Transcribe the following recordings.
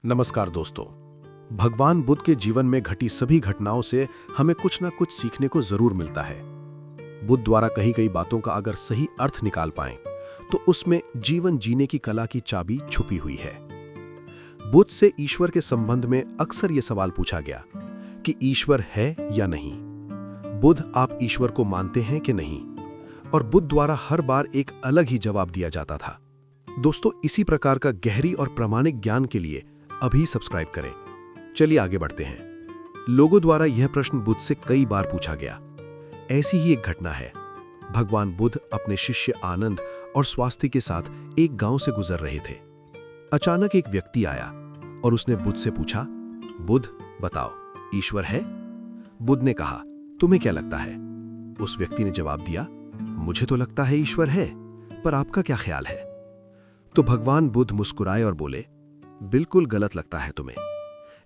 नमस्कार दोस्तों। भगवान बुद्ध के जीवन में घटी सभी घटनाओं से हमें कुछ ना कुछ सीखने को जरूर मिलता है। बुद्ध द्वारा कही गई बातों का अगर सही अर्थ निकाल पाएं तो उसमें जीवन जीने की कला की चाबी छुपी हुई है। बुद्ध से ईश्वर के संबंध में अक्सर यह सवाल पूछा गया कि ईश्वर है या नहीं। बुद्ध, आप ईश्वर को मानते हैं कि नहीं? और बुद्ध द्वारा हर बार एक अलग ही जवाब दिया जाता था। दोस्तों, इसी प्रकार का गहरी और प्रामाणिक ज्ञान के लिए अभी सब्सक्राइब करें। चलिए आगे बढ़ते हैं। लोगों द्वारा यह प्रश्न बुद्ध से कई बार पूछा गया। ऐसी ही एक घटना है। भगवान बुद्ध अपने शिष्य आनंद और स्वास्थ्य के साथ एक गांव से गुजर रहे थे। अचानक एक व्यक्ति आया और उसने बुद्ध से पूछा, बुद्ध बताओ, ईश्वर है? बुद्ध ने कहा, तुम्हें क्या लगता है? उस व्यक्ति ने जवाब दिया, मुझे तो लगता है ईश्वर है, पर आपका क्या ख्याल है? तो भगवान बुद्ध मुस्कुराए और बोले, बिल्कुल गलत लगता है तुम्हें।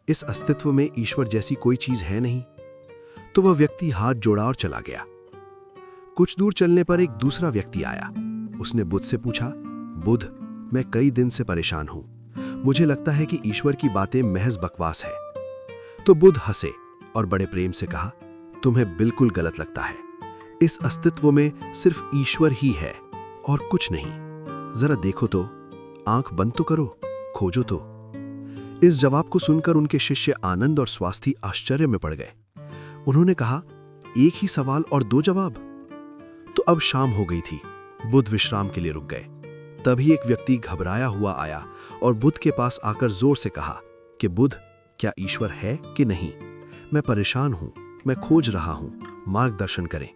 इस अस्तित्व में ईश्वर जैसी कोई चीज है नहीं। तो वह व्यक्ति हाथ जोड़ा और चला गया। कुछ दूर चलने पर एक दूसरा व्यक्ति आया। उसने बुद्ध से पूछा, बुद्ध, मैं कई दिन से परेशान हूं। मुझे लगता है कि ईश्वर की बातें महज बकवास है। तो बुद्ध हंसे और बड़े प्रेम से कहा, तुम्हें बिल्कुल गलत लगता है। इस अस्तित्व में सिर्फ ईश्वर ही है और कुछ नहीं। जरा देखो तो, आंख बंद तो करो, खोजो तो। इस जवाब को सुनकर उनके शिष्य आनंद और स्वास्थ्य आश्चर्य में पड़ गए। उन्होंने कहा, एक ही सवाल और दो जवाब? तो अब शाम हो गई थी। बुद्ध विश्राम के लिए रुक गए। तभी एक व्यक्ति घबराया हुआ आया और बुद्ध के पास आकर जोर से कहा कि बुद्ध, क्या ईश्वर है कि नहीं? मैं परेशान हूं, मैं खोज रहा हूं, मार्गदर्शन करें।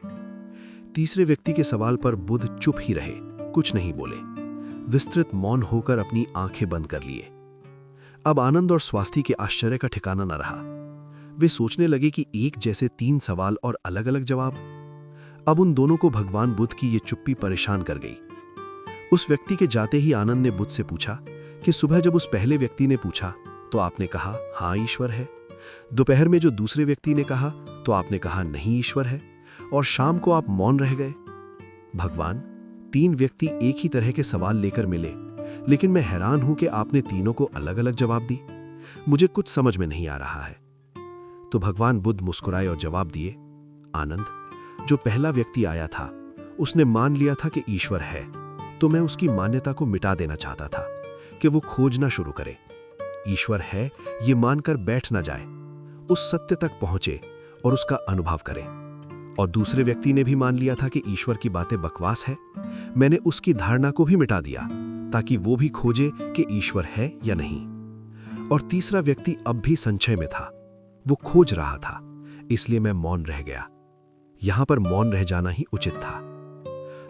तीसरे व्यक्ति के सवाल पर बुद्ध चुप ही रहे, कुछ नहीं बोले। विस्तृत मौन होकर अपनी आंखें बंद कर लिए। अब आनंद और स्वास्थ्य के आश्चर्य का ठिकाना न रहा। वे सोचने लगे कि एक जैसे तीन सवाल और अलग अलग जवाब। अब उन दोनों को भगवान बुद्ध की ये चुप्पी परेशान कर गई। उस व्यक्ति के जाते ही आनंद ने बुद्ध से पूछा कि सुबह जब उस पहले व्यक्ति ने पूछा तो आपने कहा हाँ ईश्वर है, दोपहर में जो दूसरे व्यक्ति ने कहा तो आपने कहा नहीं ईश्वर है, और शाम को आप मौन रह गए। भगवान, तीन व्यक्ति एक ही तरह के सवाल लेकर मिले, लेकिन मैं हैरान हूं कि आपने तीनों को अलग अलग जवाब दी। मुझे कुछ समझ में नहीं आ रहा है। तो भगवान बुद्ध मुस्कुराए और जवाब दिए, आनंद, जो पहला व्यक्ति आया था उसने मान लिया था कि ईश्वर है, तो मैं उसकी मान्यता को मिटा देना चाहता था कि वो खोजना शुरू करे। ईश्वर है ये मानकर बैठ ना जाए, उस सत्य तक पहुंचे और उसका अनुभव करे। और दूसरे व्यक्ति ने भी मान लिया था कि ईश्वर की बातें बकवास है। मैंने उसकी धारणा को भी मिटा दिया ताकि वो भी खोजे कि ईश्वर है या नहीं। और तीसरा व्यक्ति अब भी संशय में था, वो खोज रहा था, इसलिए मैं मौन रह गया। यहां पर मौन रह जाना ही उचित था।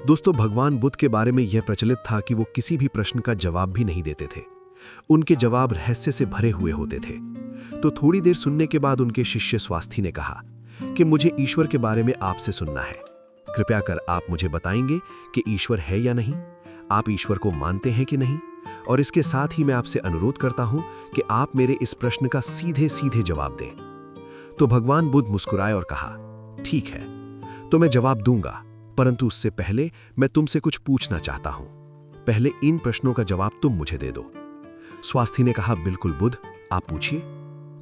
दोस्तों, भगवान बुद्ध के बारे में यह प्रचलित था कि वो किसी भी प्रश्न का जवाब भी नहीं देते थे। उनके जवाब रहस्य से भरे हुए होते थे। तो थोड़ी देर सुनने के बाद उनके शिष्य स्वास्थ्य ने कहा कि मुझे ईश्वर के बारे में आपसे सुनना है। कृपया कर आप मुझे बताएंगे कि ईश्वर है या नहीं? आप ईश्वर को मानते हैं कि नहीं? और इसके साथ ही मैं आपसे अनुरोध करता हूं कि आप मेरे इस प्रश्न का सीधे सीधे जवाब दें। तो भगवान बुद्ध मुस्कुराए और कहा, ठीक है, तो मैं जवाब दूंगा, परंतु उससे पहले मैं तुमसे कुछ पूछना चाहता हूं। पहले इन प्रश्नों का जवाब तुम मुझे दे दो। स्वास्थ्य ने कहा, बिल्कुल बुद्ध, आप पूछिए।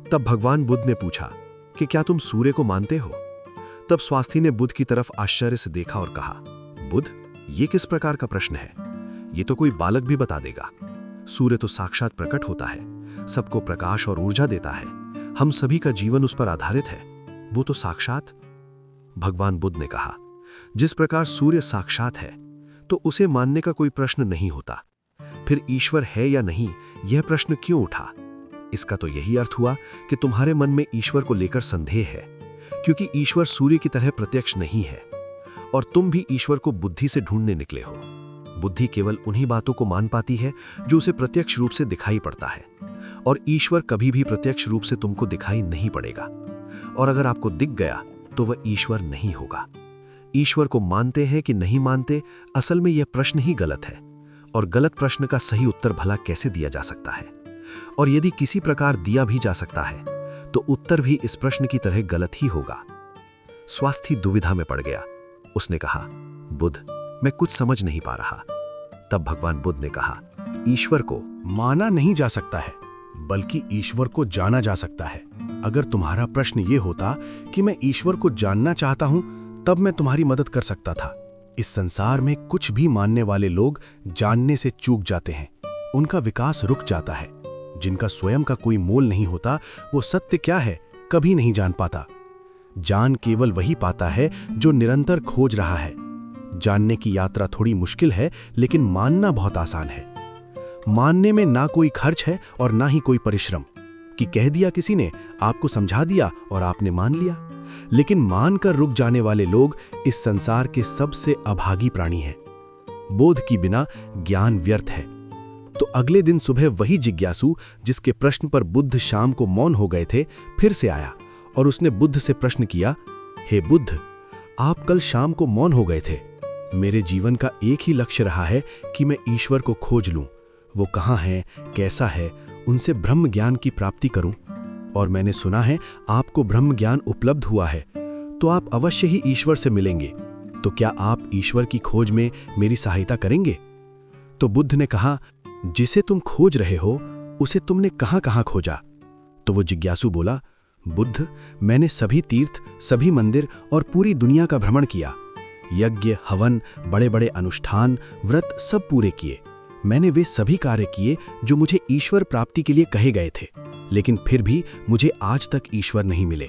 तब भगवान बुद्ध ने पूछा कि क्या तुम सूर्य को मानते हो? तब स्वास्थ्य ने बुद्ध की तरफ आश्चर्य से देखा और कहा, बुद्ध, ये किस प्रकार का प्रश्न है? ये तो कोई बालक भी बता देगा। सूर्य तो साक्षात प्रकट होता है, सबको प्रकाश और ऊर्जा देता है। हम सभी का जीवन उस पर आधारित है। वो तो साक्षात। भगवान बुद्ध ने कहा, जिस प्रकार सूर्य साक्षात है तो उसे मानने का कोई प्रश्न नहीं होता। फिर ईश्वर है या नहीं, यह प्रश्न क्यों उठा? इसका तो यही अर्थ हुआ कि तुम्हारे मन में ईश्वर को लेकर संदेह है, क्योंकि ईश्वर सूर्य की तरह प्रत्यक्ष नहीं है और तुम भी ईश्वर को बुद्धि से ढूंढने निकले हो। बुद्धि केवल उन्हीं बातों को मान पाती है जो उसे प्रत्यक्ष रूप से दिखाई पड़ता है, और ईश्वर कभी भी प्रत्यक्ष रूप से तुमको दिखाई नहीं पड़ेगा। और अगर आपको दिख गया तो वह ईश्वर नहीं होगा। ईश्वर को मानते हैं कि नहीं मानते, असल में यह प्रश्न ही गलत है, और गलत प्रश्न का सही उत्तर भला कैसे दिया जा सकता है? और यदि किसी प्रकार दिया भी जा सकता है तो उत्तर भी इस प्रश्न की तरह गलत ही होगा। स्वास्थ्य दुविधा में पड़ गया। उसने कहा, बुद्ध, मैं कुछ समझ नहीं पा रहा। तब भगवान बुद्ध ने कहा, ईश्वर को माना नहीं जा सकता है, बल्कि ईश्वर को जाना जा सकता है। अगर तुम्हारा प्रश्न ये होता कि मैं ईश्वर को जानना चाहता हूं, तब मैं तुम्हारी मदद कर सकता था। इस संसार में कुछ भी मानने वाले लोग जानने से चूक जाते हैं, उनका विकास रुक जाता है। जिनका स्वयं का कोई मोल नहीं होता, वो सत्य क्या है कभी नहीं जान पाता। जान केवल वही पाता है जो निरंतर खोज रहा है। जानने की यात्रा थोड़ी मुश्किल है, लेकिन मानना बहुत आसान है। मानने में ना कोई खर्च है और ना ही कोई परिश्रम कि कह दिया किसी ने, आपको समझा दिया और आपने मान लिया। लेकिन मानकर रुक जाने वाले लोग इस संसार के सबसे अभागी प्राणी हैं। बोध की बिना ज्ञान व्यर्थ है। तो अगले दिन सुबह वही जिज्ञासु जिसके प्रश्न पर बुद्ध शाम को मौन हो गए थे, फिर से आया और उसने बुद्ध से प्रश्न किया, हे बुद्ध, आप कल शाम को मौन हो गए थे। मेरे जीवन का एक ही लक्ष्य रहा है कि मैं ईश्वर को खोज लूं। वो कहाँ है, कैसा है, उनसे ब्रह्म ज्ञान की प्राप्ति करूं। और मैंने सुना है आपको ब्रह्म ज्ञान उपलब्ध हुआ है, तो आप अवश्य ही ईश्वर से मिलेंगे। तो क्या आप ईश्वर की खोज में मेरी सहायता करेंगे? तो बुद्ध ने कहा, जिसे तुम खोज रहे हो उसे तुमने कहां कहां खोजा? तो वो जिज्ञासु बोला, बुद्ध, मैंने सभी तीर्थ, सभी मंदिर और पूरी दुनिया का भ्रमण किया। यज्ञ, हवन, बड़े बड़े अनुष्ठान, व्रत सब पूरे किए। मैंने वे सभी कार्य किए जो मुझे ईश्वर प्राप्ति के लिए कहे गए थे, लेकिन फिर भी मुझे आज तक ईश्वर नहीं मिले।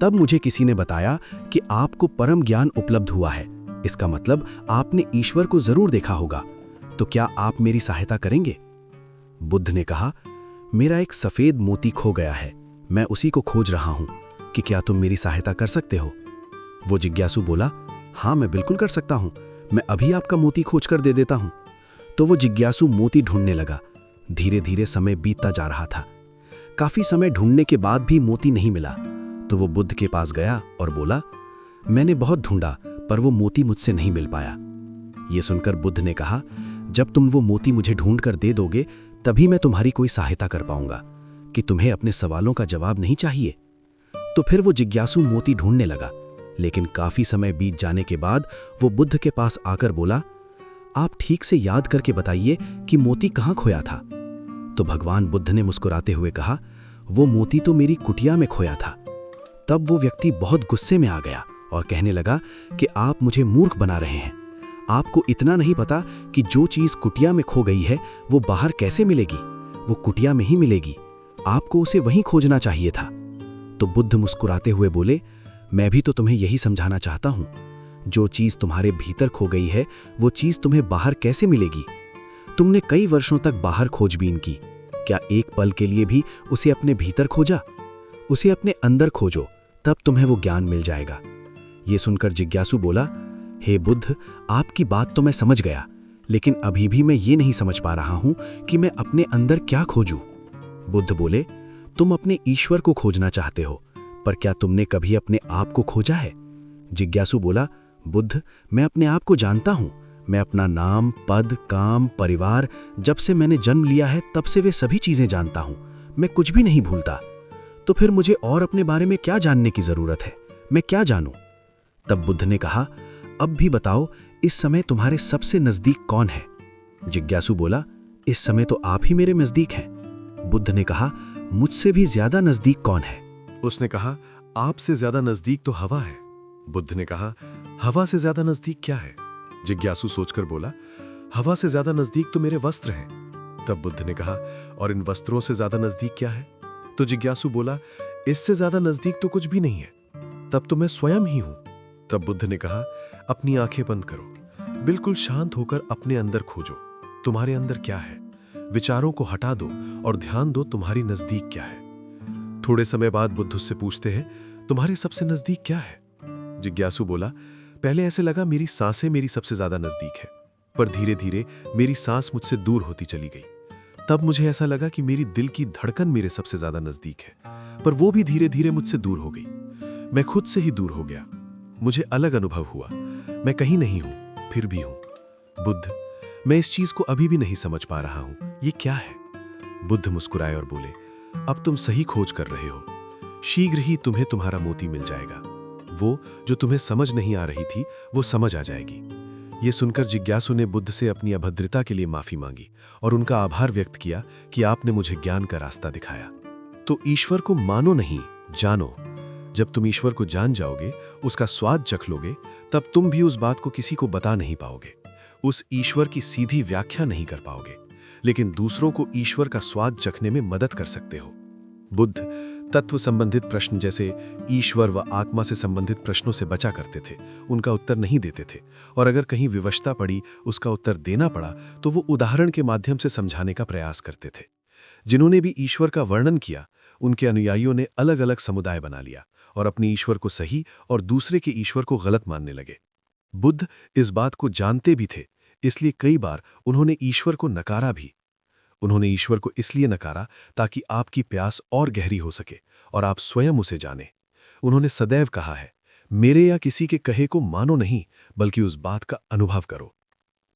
तब मुझे किसी ने बताया कि आपको परम ज्ञान उपलब्ध हुआ है। इसका मतलब आपने ईश्वर को जरूर देखा होगा। तो क्या आप मेरी सहायता करेंगे? बुद्ध ने कहा, मेरा एक सफेद मोती खो गया है, मैं उसी को खोज रहा हूं, कि क्या तुम मेरी सहायता कर सकते हो? वो जिज्ञासु बोला, हाँ मैं बिल्कुल कर सकता हूं, मैं अभी आपका मोती खोज कर दे देता हूं। तो वो जिज्ञासु मोती ढूंढने लगा। धीरे धीरे समय बीतता जा रहा था। काफी समय ढूंढने के बाद भी मोती नहीं मिला। तो वो बुद्ध के पास गया और बोला, मैंने बहुत ढूंढा पर वो मोती मुझसे नहीं मिल पाया। ये सुनकर बुद्ध ने कहा, जब तुम वो मोती मुझे ढूंढ कर दे दोगे, तभी मैं तुम्हारी कोई सहायता कर पाऊंगा। कि तुम्हें अपने सवालों का जवाब नहीं चाहिए? तो फिर वो जिज्ञासु मोती ढूंढने लगा, लेकिन काफी समय बीत जाने के बाद वो बुद्ध के पास आकर बोला, आप ठीक से याद करके बताइए कि मोती कहाँ खोया था? तो भगवान बुद्ध ने मुस्कुराते हुए कहा, वो मोती तो मेरी कुटिया में खोया था। तब वो व्यक्ति बहुत गुस्से में आ गया और कहने लगा कि आप मुझे मूर्ख बना रहे हैं। आपको इतना नहीं पता कि जो चीज कुटिया में खो गई है वो बाहर कैसे मिलेगी? वो कुटिया में ही मिलेगी, आपको उसे वहीं खोजना चाहिए था। तो बुद्ध मुस्कुराते हुए बोले, मैं भी तो तुम्हें यही समझाना चाहता हूं। जो चीज तुम्हारे भीतर खो गई है वो चीज तुम्हें बाहर कैसे मिलेगी? तुमने कई वर्षों तक बाहर खोजबीन की, क्या एक पल के लिए भी उसे अपने भीतर खोजा? उसे अपने अंदर खोजो, तब तुम्हें वो ज्ञान मिल जाएगा। ये सुनकर जिज्ञासु बोला, हे बुद्ध, आपकी बात तो मैं समझ गया, लेकिन अभी भी मैं ये नहीं समझ पा रहा हूं कि मैं अपने अंदर क्या खोजूं। बुद्ध बोले, तुम अपने ईश्वर को खोजना चाहते हो, पर क्या तुमने कभी अपने आप को खोजा है? जिज्ञासु बोला, बुद्ध, मैं अपने आप को जानता हूं। मैं अपना नाम, पद, काम, परिवार, जब से मैंने जन्म लिया है तब से वे सभी चीजें जानता हूं। मैं कुछ भी नहीं भूलता। तो फिर मुझे और अपने बारे में क्या जानने की जरूरत है? मैं क्या जानूं? तब बुद्ध ने कहा, अब भी बताओ, इस समय तुम्हारे सबसे नजदीक कौन है? जिज्ञासु बोला, इस समय तो आप ही मेरे नजदीक हैं। बुद्ध ने कहा, मुझसे भी ज्यादा नजदीक कौन है? उसने कहा, आपसे ज्यादा नजदीक तो हवा है। बुद्ध ने कहा, हवा से ज्यादा नजदीक क्या है? जिज्ञासु सोचकर बोला, हवा से ज्यादा नजदीक तो मेरे वस्त्र हैं। तब बुद्ध ने कहा, और इन वस्त्रों से ज्यादा नजदीक क्या है? तो जिज्ञासु बोला, इससे ज्यादा नजदीक तो कुछ भी नहीं है, तब तो मैं स्वयं ही हूं। तब बुद्ध ने कहा, अपनी आंखें बंद करो, बिल्कुल शांत होकर अपने अंदर खोजो, तुम्हारे अंदर क्या है? विचारों को हटा दो और ध्यान दो तुम्हारी नजदीक क्या है। थोड़े समय बाद बुद्ध उससे पूछते हैं, तुम्हारे सबसे नजदीक क्या है? जिज्ञासु बोला, पहले ऐसे लगा मेरी सांसें मेरी सबसे ज्यादा नजदीक है, पर धीरे धीरे मेरी सांस मुझसे दूर होती चली गई। तब मुझे ऐसा लगा कि मेरी दिल की धड़कन मेरे सबसे ज्यादा नजदीक है, पर वो भी धीरे धीरे मुझसे दूर हो गई। मैं खुद से ही दूर हो गया। मुझे अलग अनुभव हुआ, मैं कहीं नहीं हूं, फिर भी हूं। बुद्ध, मैं इस चीज को अभी भी नहीं समझ पा रहा हूं, ये क्या है? बुद्ध मुस्कुराए और बोले, अब तुम सही खोज कर रहे हो। शीघ्र ही तुम्हें तुम्हारा मोती मिल जाएगा। वो जो तुम्हें समझ नहीं आ रही थी वो समझ आ जाएगी। ये सुनकर जिज्ञासु ने बुद्ध से अपनी अभद्रता के लिए माफी मांगी और उनका आभार व्यक्त किया कि आपने मुझे ज्ञान का रास्ता दिखाया। तो ईश्वर को मानो नहीं, जानो। जब तुम ईश्वर को जान जाओगे, उसका स्वाद चख लोगे, तब तुम भी उस बात को किसी को बता नहीं पाओगे, उस ईश्वर की सीधी व्याख्या नहीं कर पाओगे, लेकिन दूसरों को ईश्वर का स्वाद चखने में मदद कर सकते हो। बुद्ध तत्व संबंधित प्रश्न जैसे ईश्वर व आत्मा से संबंधित प्रश्नों से बचा करते थे, उनका उत्तर नहीं देते थे, और अगर कहीं विवशता पड़ी, उसका उत्तर देना पड़ा, तो वो उदाहरण के माध्यम से समझाने का प्रयास करते थे। जिन्होंने भी ईश्वर का वर्णन किया, उनके अनुयायियों ने अलग अलग समुदाय बना लिया और अपने ईश्वर को सही और दूसरे के ईश्वर को गलत मानने लगे। बुद्ध इस बात को जानते भी थे, इसलिए कई बार उन्होंने ईश्वर को नकारा भी। उन्होंने ईश्वर को इसलिए नकारा ताकि आपकी प्यास और गहरी हो सके और आप स्वयं उसे जाने। उन्होंने सदैव कहा है, मेरे या किसी के कहे को मानो नहीं, बल्कि उस बात का अनुभव करो।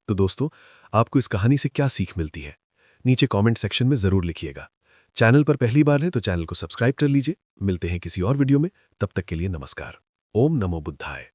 तो दोस्तों, आपको इस कहानी से क्या सीख मिलती है? नीचे कमेंट सेक्शन में जरूर लिखिएगा। चैनल पर पहली बार हैं तो चैनल को सब्सक्राइब कर लीजिए। मिलते हैं किसी और वीडियो में, तब तक के लिए नमस्कार। ओम नमो बुद्धाय।